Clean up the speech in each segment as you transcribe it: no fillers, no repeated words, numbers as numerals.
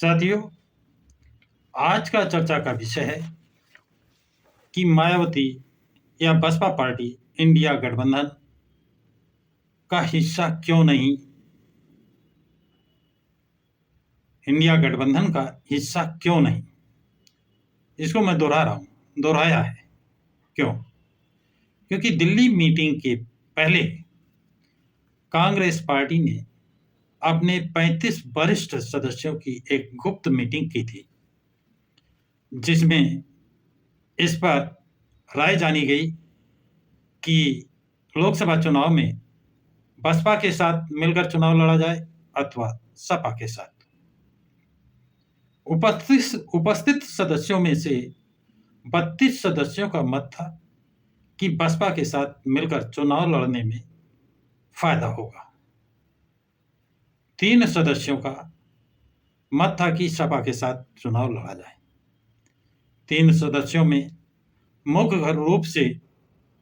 साथियों, आज का चर्चा का विषय है कि मायावती या बसपा पार्टी इंडिया गठबंधन का हिस्सा क्यों नहीं। इंडिया गठबंधन का हिस्सा क्यों नहीं, इसको मैं दोहराया है। क्यों? क्योंकि दिल्ली मीटिंग के पहले कांग्रेस पार्टी ने अपने 35 वरिष्ठ सदस्यों की एक गुप्त मीटिंग की थी, जिसमें इस पर राय जानी गई कि लोकसभा चुनाव में बसपा के साथ मिलकर चुनाव लड़ा जाए अथवा सपा के साथ। उपस्थित सदस्यों में से 32 सदस्यों का मत था कि बसपा के साथ मिलकर चुनाव लड़ने में फायदा होगा। 3 सदस्यों का मत था कि सपा के साथ चुनाव लड़ा जाए। 3 सदस्यों में मुख्य रूप से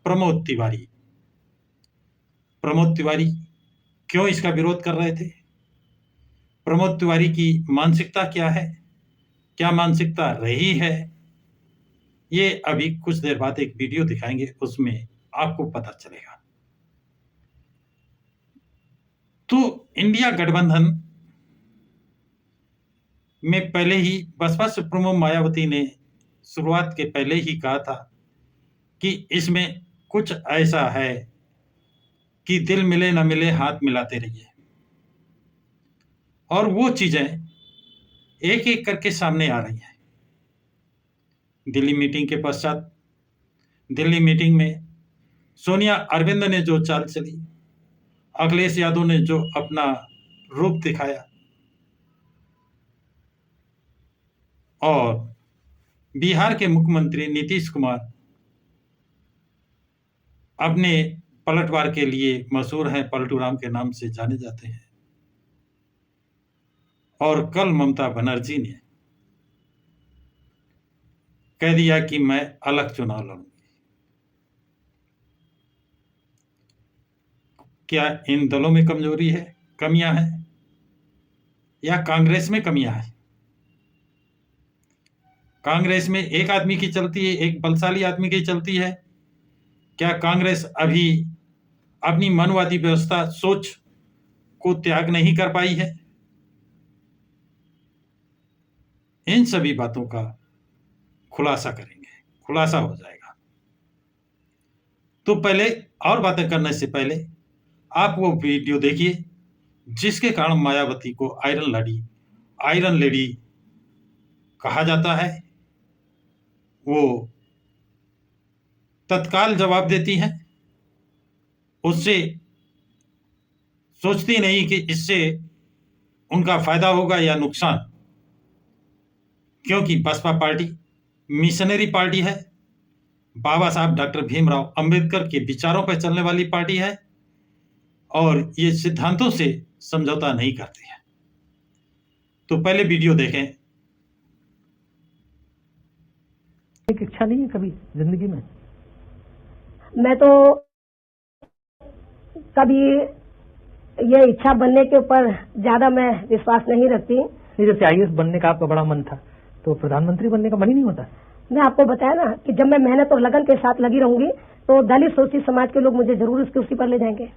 प्रमोद तिवारी क्यों इसका विरोध कर रहे थे? प्रमोद तिवारी की मानसिकता क्या है, क्या मानसिकता रही है, ये अभी कुछ देर बाद एक वीडियो दिखाएंगे, उसमें आपको पता चलेगा। तो इंडिया गठबंधन में पहले ही बसपा सुप्रीमो मायावती ने शुरुआत के पहले ही कहा था कि इसमें कुछ ऐसा है कि दिल मिले न मिले हाथ मिलाते रहिए, और वो चीजें एक एक करके सामने आ रही हैं। दिल्ली मीटिंग के पश्चात दिल्ली मीटिंग में सोनिया अरविंद ने जो चाल चली, अखिलेश यादव ने जो अपना रूप दिखाया, और बिहार के मुख्यमंत्री नीतीश कुमार अपने पलटवार के लिए मशहूर हैं, पलटू राम के नाम से जाने जाते हैं। और कल ममता बनर्जी ने कह दिया कि मैं अलग चुनाव लड़ूंगी। क्या इन दलों में कमजोरी है, कमियां हैं, या कांग्रेस में कमियां हैं? कांग्रेस में एक आदमी की चलती है, एक बलशाली आदमी की चलती है। क्या कांग्रेस अभी अपनी मनवादी व्यवस्था सोच को त्याग नहीं कर पाई है? इन सभी बातों का खुलासा करेंगे, खुलासा हो जाएगा। तो पहले और बातें करने से पहले आप वो वीडियो देखिए जिसके कारण मायावती को आयरन लेडी कहा जाता है। वो तत्काल जवाब देती हैं, उससे सोचती नहीं कि इससे उनका फायदा होगा या नुकसान, क्योंकि बसपा पार्टी मिशनरी पार्टी है, बाबा साहब डॉक्टर भीमराव अंबेडकर के विचारों पर चलने वाली पार्टी है, और ये सिद्धांतों से समझौता नहीं करती है। तो पहले वीडियो देखें। एक इच्छा नहीं है कभी जिंदगी में? मैं तो कभी ये इच्छा बनने के ऊपर ज्यादा मैं विश्वास नहीं रखती। नहीं, जैसे आईएएस बनने का आपका बड़ा मन था, तो प्रधानमंत्री बनने का मन ही नहीं होता? मैं आपको बताया ना कि जब मैं मेहनत और लगन के साथ लगी रहूंगी तो दलित शोषित समाज के लोग मुझे जरूर उस कुर्सी पर ले जाएंगे।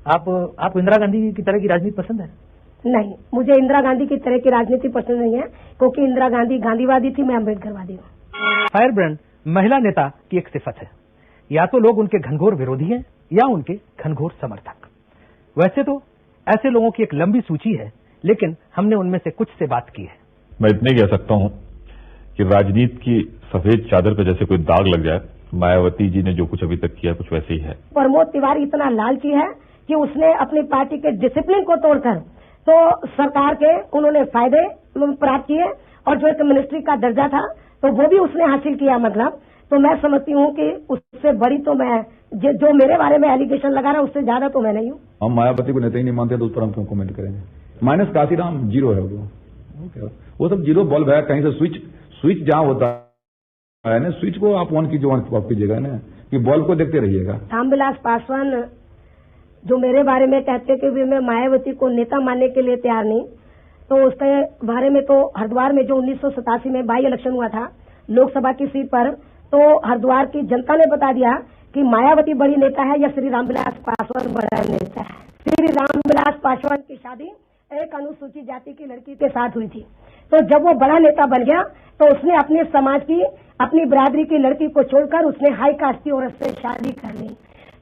आपको इंदिरा गांधी की तरह की राजनीति पसंद है? नहीं, मुझे इंदिरा गांधी की तरह की राजनीति पसंद नहीं है, क्योंकि इंदिरा गांधी गांधीवादी थी, मैं अम्बेडकरवादी हूँ। फायरब्रांड महिला नेता की एक सिफत है, या तो लोग उनके घनघोर विरोधी हैं या उनके घनघोर समर्थक। वैसे तो ऐसे लोगों की एक लंबी सूची है, लेकिन हमने उनमें से कुछ से बात की है। मैं इतने कह सकता हूं कि राजनीति की सफेद चादर पर जैसे कोई दाग लग जाए, मायावती जी ने जो कुछ अभी तक किया कुछ वैसे ही है। प्रमोद तिवारी इतना लालची है कि उसने अपनी पार्टी के डिसिप्लिन को तोड़कर तो सरकार के उन्होंने फायदे प्राप्त किए, और जो एक मिनिस्ट्री का दर्जा था तो वो भी उसने हासिल किया। मतलब तो मैं समझती हूँ कि उससे बड़ी तो मैं जो मेरे बारे में एलिगेशन लगा रहा है उससे ज्यादा तो मैं नहीं हूँ। हम मायावती को नेता ही नहीं मानते तो उस पर हम क्यों कमेंट करेंगे? माइनस काशीराम जीरो है वो सब जीरो बॉल है। कहीं से स्विच जहाँ होता है ना, स्विच को आप ऑन कीजिएगा ना, कि बॉल को देखते रहिएगा। रामविलास पासवान जो मेरे बारे में कहते कि मैं मायावती को नेता मानने के लिए तैयार नहीं, तो उसके बारे में तो हरिद्वार में जो 1987 में बाई इलेक्शन हुआ था लोकसभा की सीट पर, तो हरिद्वार की जनता ने बता दिया कि मायावती बड़ी नेता है या श्री रामविलास पासवान बड़ा नेता है। श्री रामविलास पासवान की शादी एक अनुसूचित जाति की लड़की के साथ हुई थी। तो जब वो बड़ा नेता बन गया तो उसने अपने समाज की, अपनी बिरादरी की लड़की को छोड़कर उसने हाई कास्ट की औरत से शादी कर ली।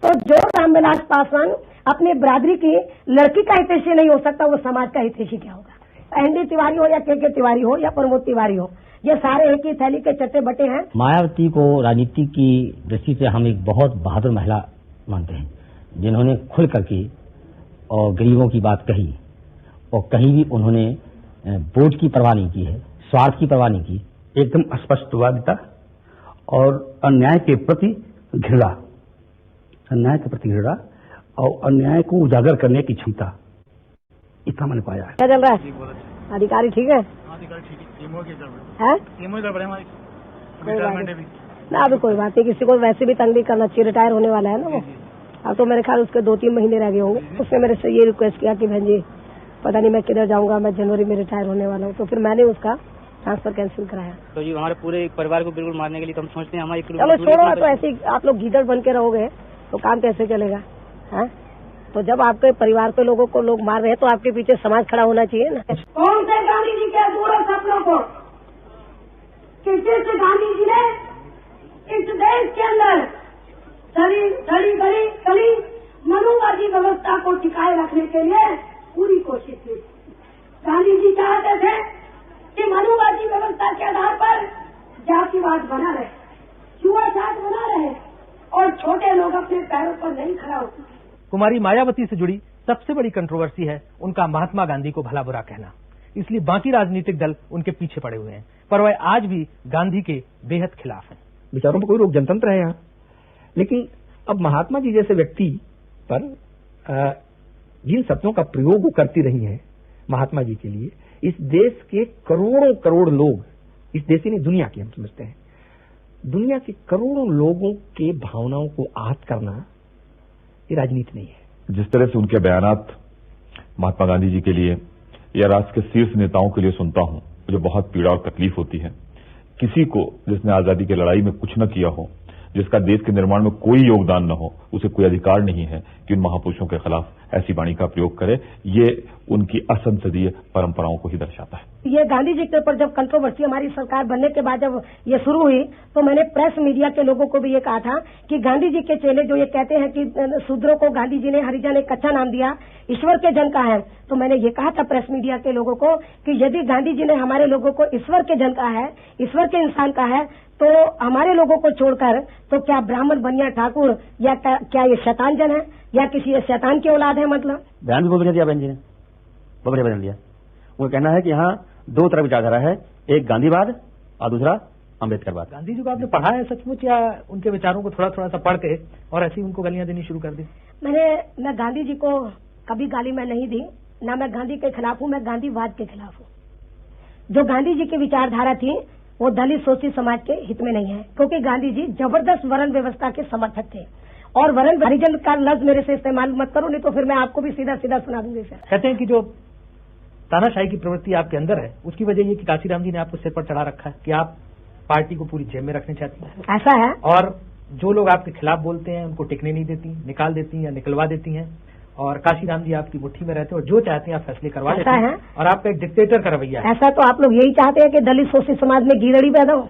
तो जो रामविलास पासवान अपनी बिरादरी की लड़की का हितैषी नहीं हो सकता, वो समाज का हितैषी क्या होगा? एनडी तिवारी हो या के तिवारी हो या प्रमोद तिवारी हो, ये सारे एक ही थैली के चट्टे बटे हैं। मायावती को राजनीति की दृष्टि से हम एक बहुत बहादुर महिला मानते हैं, जिन्होंने खुल करके और गरीबों की बात कही और कहीं भी उन्होंने वोट की परवाह नहीं की है, स्वार्थ की परवाह नहीं की। एकदम स्पष्टवादिता और अन्याय के प्रति घृणा, अन्याय के प्रति घृणा और अन्याय को उजागर करने की क्षमता, इतना मैंने पाया है। क्या चल रहा है? अधिकारी ठीक है? ना अभी कोई बात नहीं, किसी को वैसे भी तंग नहीं करना चाहिए, रिटायर होने वाला है ना वो। अब तो मेरे ख्याल उसके 2-3 महीने रह गए होंगे। उसने मेरे से ये रिक्वेस्ट किया कि बहन जी पता नहीं मैं किधर जाऊंगा, मैं जनवरी में रिटायर होने वाला हूँ, तो फिर मैंने उसका ट्रांसफर कैंसिल कराया। तो जी हमारे पूरे परिवार को बिल्कुल मारने के लिए तो हम सोचते हैं हमारी चलो छोड़ो, तो ऐसे ही आप लोग गीदड़ बन के रहोगे तो काम कैसे चलेगा? है तो जब आपके परिवार के लोगों को लोग मार रहे हैं तो आपके पीछे समाज खड़ा होना चाहिए ना। कौन से गांधी जी के अधूरे सपनों को किस गांधी जी ने इस देश के अंदर गली मनुवादी व्यवस्था को टिकाए रखने के लिए पूरी कोशिश की। गांधी जी चाहते थे कि मनुवादी व्यवस्था के आधार पर जातिवाद बना रहे, छुआछूत बना रहे और छोटे लोग अपने पैरों पर नहीं खड़ा होते। कुमारी मायावती से जुड़ी सबसे बड़ी कंट्रोवर्सी है उनका महात्मा गांधी को भला बुरा कहना। इसलिए बाकी राजनीतिक दल उनके पीछे पड़े हुए हैं, पर वह आज भी गांधी के बेहद खिलाफ हैं। विचारों पर कोई रोक जनतंत्र है यहाँ, लेकिन अब महात्मा जी जैसे व्यक्ति पर जिन शब्दों का प्रयोग वो करती रही हैं महात्मा जी के लिए, इस देश के करोड़ों करोड़ लोग, इस देश की नहीं दुनिया की हम समझते हैं, दुनिया के करोड़ों लोगों के भावनाओं को आहत करना ये राजनीति नहीं है। जिस तरह से उनके बयानात महात्मा गांधी जी के लिए या राष्ट्र के शीर्ष नेताओं के लिए सुनता हूं, मुझे बहुत पीड़ा और तकलीफ होती है। किसी को जिसने आजादी की लड़ाई में कुछ न किया हो, जिसका देश के निर्माण में कोई योगदान न हो, उसे कोई अधिकार नहीं है कि उन महापुरुषों के खिलाफ ऐसी वाणी का प्रयोग करे। ये उनकी असंसदीय परंपराओं को ही दर्शाता है। ये गांधी जी के ऊपर जब कंट्रोवर्सी हमारी सरकार बनने के बाद जब ये शुरू हुई तो मैंने प्रेस मीडिया के लोगों को भी ये कहा था कि गांधी जी के चेले जो ये कहते हैं कि शूद्रों को गांधी जी ने हरिजन एक अच्छा नाम दिया, ईश्वर के जन का है, तो मैंने ये कहा था प्रेस मीडिया के लोगों को कि यदि गांधी जी ने हमारे लोगों को ईश्वर के जन का है, ईश्वर के इंसान का है, तो हमारे लोगों को छोड़कर तो क्या ब्राह्मण बनिया ठाकुर या क्या ये शैतान जन है या किसी शैतान की औलाद है? मतलब बयान भी बहुत बढ़िया दिया बहन जी ने, बहुत बढ़िया बयान दिया। उनका कहना है कि यहाँ दो तरह विचारधारा है, एक गांधीवाद और दूसरा अम्बेडकरवाद। गांधी जी को आपने पढ़ा है सचमुच या उनके विचारों को थोड़ा थोड़ा सा पढ़ के और ऐसे ही उनको गालियां देनी शुरू कर दी? मैं गांधी जी को कभी गाली मैं नहीं दी, ना मैं गांधी के खिलाफ हूँ, मैं गांधीवाद के खिलाफ हूँ। जो गांधी जी की विचारधारा थी वो दलित शोषित समाज के हित में नहीं है, क्योंकि गांधी जी जबरदस्त वर्ण व्यवस्था के समर्थक थे। और वर्ण हरिजन का लफ्ज मेरे से इस्तेमाल मत करो, नहीं तो फिर मैं आपको भी सीधा सीधा सुना दूंगी। सर कहते हैं कि जो तानाशाही की प्रवृत्ति आपके अंदर है उसकी वजह ये कि काशीराम जी ने आपको सिर पर चढ़ा रखा है कि आप पार्टी को पूरी जेब में रखना चाहती हैं। ऐसा है। और जो लोग आपके खिलाफ बोलते हैं उनको टिकने नहीं देती, निकाल देती या निकलवा देती हैं, और काशीराम जी आपकी मुट्ठी में रहते हैं और जो चाहते हैं आप फैसले करवा देते हैं, और आपका एक डिक्टेटर का रवैया है। ऐसा तो आप लोग यही चाहते हैं कि दलित शोषित समाज में गीदड़ी पैदा हो?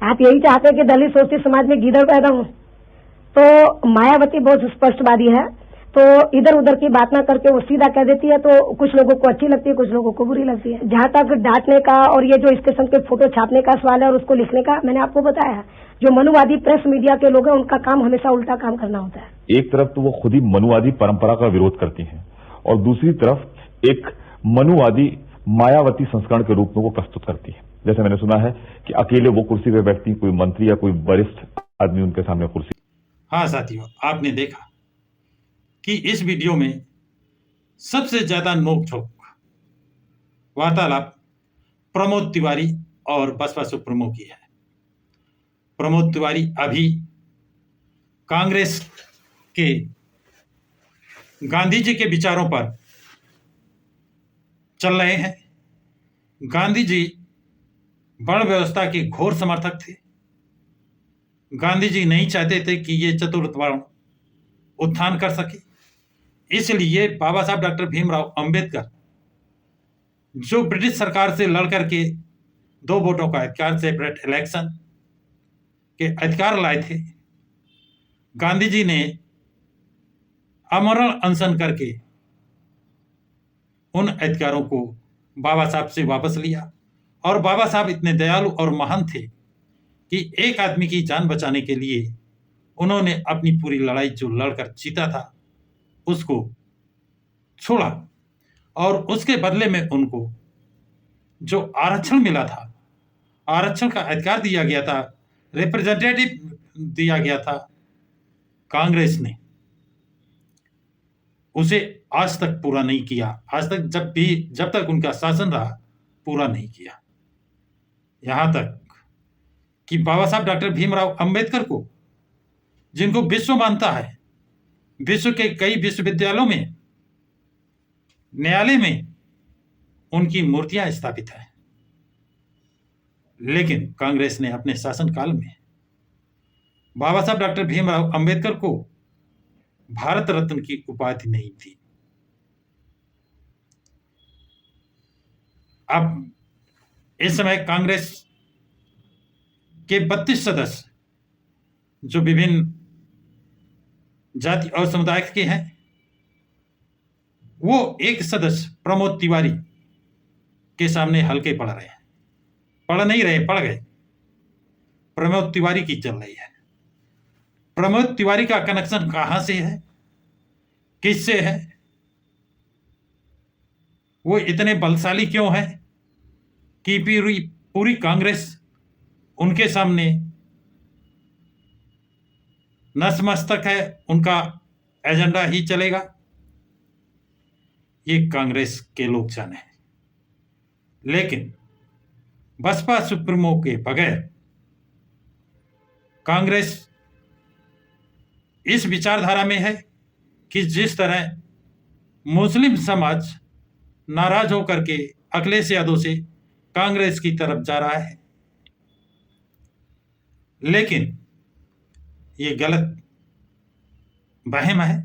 आप यही चाहते हैं कि दलित शोषित समाज में गीदड़ पैदा हो? तो मायावती बहुत स्पष्टवादी है, तो इधर उधर की बात ना करके वो सीधा कह देती है, तो कुछ लोगों को अच्छी लगती है, कुछ लोगों को बुरी लगती है। जहां तक डांटने का और ये जो स्टेशन के फोटो छापने का सवाल है और उसको लिखने का, मैंने आपको बताया जो मनुवादी प्रेस मीडिया के लोग हैं उनका काम हमेशा उल्टा काम करना होता है। एक तरफ तो वो खुद ही मनुवादी परंपरा का विरोध करती हैं और दूसरी तरफ एक मनुवादी मायावती संस्करण के रूप में वो प्रस्तुत करती है। जैसे मैंने सुना है कि अकेले वो कुर्सी पे बैठती, कोई मंत्री या कोई वरिष्ठ आदमी उनके सामने कुर्सी। हाँ साथियों, आपने देखा कि इस वीडियो में सबसे ज्यादा नोक-झोंक वार्तालाप प्रमोद तिवारी और बसपा सुप्रीमो की है। प्रमोद तिवारी अभी कांग्रेस के गांधी जी के विचारों पर चल रहे हैं। गांधी जी वर्ण व्यवस्था के घोर समर्थक थे। गांधी जी नहीं चाहते थे कि ये चतुर्थ वर्ण उत्थान कर सके। इसलिए बाबा साहब डॉक्टर भीमराव अंबेडकर, जो ब्रिटिश सरकार से लड़ करके 2 वोटों का अधिकार, सेपरेट इलेक्शन के अधिकार लाए थे, गांधी जी ने आमरण अनशन करके उन अधिकारों को बाबा साहब से वापस लिया। और बाबा साहब इतने दयालु और महान थे कि एक आदमी की जान बचाने के लिए उन्होंने अपनी पूरी लड़ाई जो लड़कर जीता था उसको छोड़ा, और उसके बदले में उनको जो आरक्षण मिला था, आरक्षण का अधिकार दिया गया था, रिप्रेजेंटेटिव दिया गया था, कांग्रेस ने उसे आज तक पूरा नहीं किया। आज तक जब तक उनका शासन रहा, पूरा नहीं किया। यहां तक कि बाबा साहब डॉक्टर भीमराव अंबेडकर को, जिनको विश्व मानता है, विश्व के कई विश्वविद्यालयों में, न्यायालय में उनकी मूर्तियां स्थापित है, लेकिन कांग्रेस ने अपने शासनकाल में बाबा साहब डॉक्टर भीमराव अंबेडकर को भारत रत्न की उपाधि नहीं दी। अब इस समय कांग्रेस के 32 सदस्य, जो विभिन्न जाति और समुदाय के हैं, वो एक सदस्य प्रमोद तिवारी के सामने हल्के पड़ रहे हैं। पड़ नहीं रहे, पड़ गए। प्रमोद तिवारी की चल रही है। प्रमोद तिवारी का कनेक्शन कहां से है, किससे है, वो इतने बलशाली क्यों है कि पूरी कांग्रेस उनके सामने नतमस्तक है, उनका एजेंडा ही चलेगा। ये कांग्रेस के लोग जाने हैं। लेकिन बसपा सुप्रीमो के बगैर कांग्रेस इस विचारधारा में है कि जिस तरह मुस्लिम समाज नाराज होकर के अखिलेश यादव से कांग्रेस की तरफ जा रहा है, लेकिन ये गलत वहम है।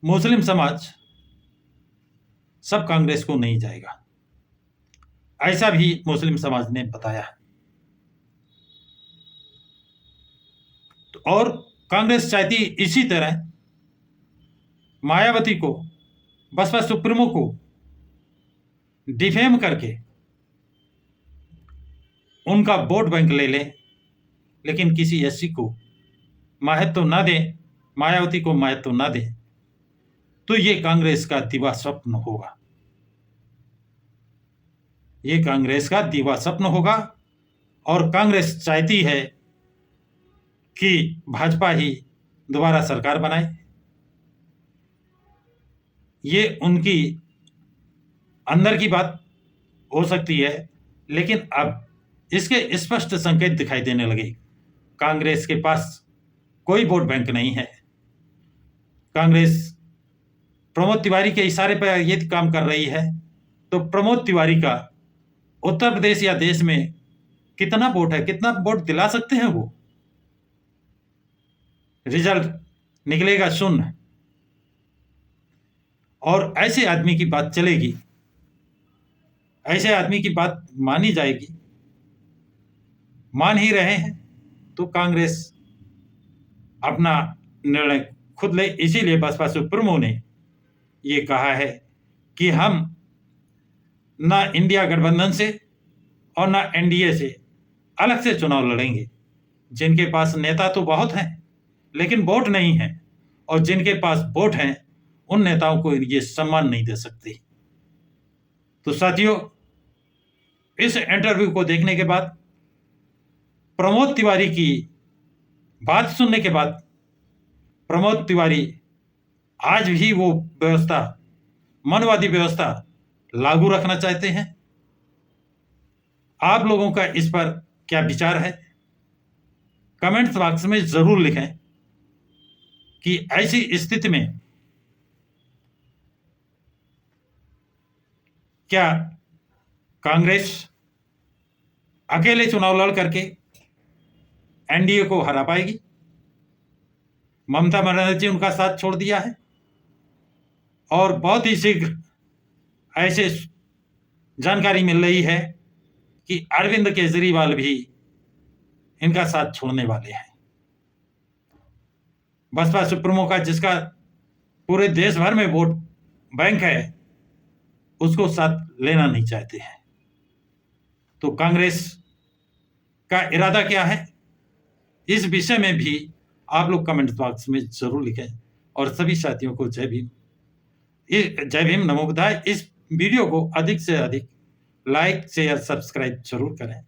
मुस्लिम समाज सब कांग्रेस को नहीं जाएगा, ऐसा भी मुस्लिम समाज ने बताया है। और कांग्रेस चाहती इसी तरह मायावती को, बसपा सुप्रीमो को डिफेम करके उनका वोट बैंक ले ले, लेकिन किसी एससी को महत्व ना दे, मायावती को महत्व ना दे, तो ये कांग्रेस का दिवा स्वप्न होगा। ये कांग्रेस का दिवा स्वप्न होगा। और कांग्रेस चाहती है कि भाजपा ही दोबारा सरकार बनाए। ये उनकी अंदर की बात हो सकती है, लेकिन अब इसके स्पष्ट संकेत दिखाई देने लगे। कांग्रेस के पास कोई वोट बैंक नहीं है। कांग्रेस प्रमोद तिवारी के इशारे पर यदि काम कर रही है, तो प्रमोद तिवारी का उत्तर प्रदेश या देश में कितना वोट है, कितना वोट दिला सकते हैं वो? रिजल्ट निकलेगा शून्य। और ऐसे आदमी की बात चलेगी, ऐसे आदमी की बात मानी जाएगी। मान ही रहे हैं तो कांग्रेस अपना निर्णय खुद ले। इसीलिए बसपा सुप्रीमो ने ये कहा है कि हम ना इंडिया गठबंधन से और ना एनडीए से अलग से चुनाव लड़ेंगे। जिनके पास नेता तो बहुत हैं, लेकिन वोट नहीं है, और जिनके पास वोट हैं उन नेताओं को ये सम्मान नहीं दे सकते। तो साथियों, इस इंटरव्यू को देखने के बाद, प्रमोद तिवारी की बात सुनने के बाद, प्रमोद तिवारी आज भी वो व्यवस्था, मनवादी व्यवस्था लागू रखना चाहते हैं। आप लोगों का इस पर क्या विचार है? कमेंट्स बॉक्स में जरूर लिखें कि ऐसी स्थिति में क्या कांग्रेस अकेले चुनाव लड़ करके एनडीए को हरा पाएगी? ममता बनर्जी उनका साथ छोड़ दिया है और बहुत ही शीघ्र ऐसे जानकारी मिल रही है कि अरविंद केजरीवाल भी इनका साथ छोड़ने वाले हैं। बसपा सुप्रीमो का जिसका पूरे देश भर में वोट बैंक है, उसको साथ लेना नहीं चाहते हैं। तो कांग्रेस का इरादा क्या है, इस विषय में भी आप लोग कमेंट बॉक्स में जरूर लिखें। और सभी साथियों को जय भीम, जय भीम, नमो बुद्धाय। इस वीडियो को अधिक से अधिक लाइक शेयर सब्सक्राइब जरूर करें।